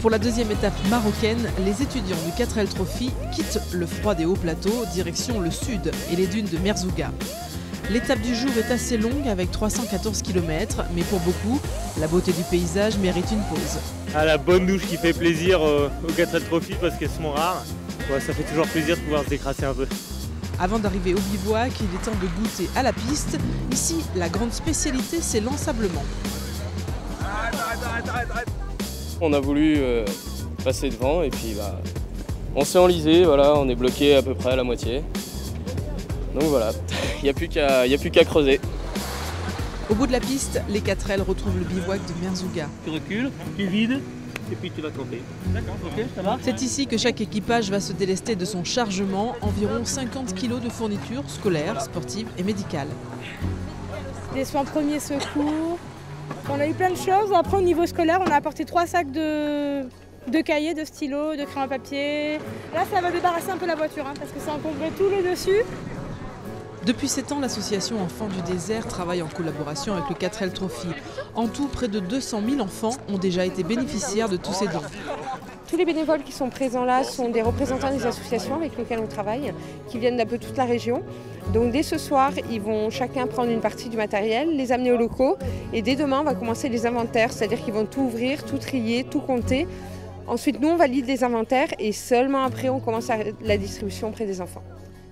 Pour la deuxième étape marocaine, les étudiants du 4L Trophy quittent le froid des hauts plateaux, direction le sud et les dunes de Merzouga. L'étape du jour est assez longue avec 314 km, mais pour beaucoup, la beauté du paysage mérite une pause. Ah, la bonne douche qui fait plaisir au 4L Trophy parce qu'elles sont rares. Ouais, ça fait toujours plaisir de pouvoir se décrasser un peu. Avant d'arriver au bivouac, il est temps de goûter à la piste. Ici, la grande spécialité, c'est l'ensablement. On a voulu passer devant et puis on s'est enlisé, voilà, on est bloqué à peu près à la moitié. Donc voilà, il n'y a plus qu'à creuser. Au bout de la piste, les 4L retrouvent le bivouac de Merzouga. Tu recules, tu vides et puis tu vas camper. D'accord, ok, ça va. C'est ici que chaque équipage va se délester de son chargement, environ 50 kg de fournitures scolaires, sportives et médicales. Des soins premiers secours. On a eu plein de choses. Après, au niveau scolaire, on a apporté 3 sacs de cahiers, de stylos, de crayons à papier. Là, ça va débarrasser un peu la voiture parce que ça encombrait tout le dessus. Depuis 7 ans, l'association Enfants du désert travaille en collaboration avec le 4L Trophy. En tout, près de 200 000 enfants ont déjà été bénéficiaires de tous ces dons. Tous les bénévoles qui sont présents là sont des représentants des associations avec lesquelles on travaille, qui viennent d'un peu toute la région. Donc dès ce soir, ils vont chacun prendre une partie du matériel, les amener aux locaux. Et dès demain, on va commencer les inventaires, c'est-à-dire qu'ils vont tout ouvrir, tout trier, tout compter. Ensuite, nous, on valide les inventaires et seulement après, on commence la distribution auprès des enfants.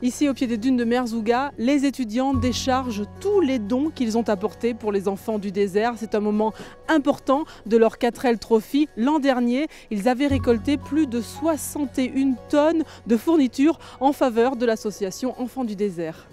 Ici, au pied des dunes de Merzouga, les étudiants déchargent tous les dons qu'ils ont apportés pour les enfants du désert. C'est un moment important de leur 4L Trophy. L'an dernier, ils avaient récolté plus de 61 tonnes de fournitures en faveur de l'association Enfants du désert.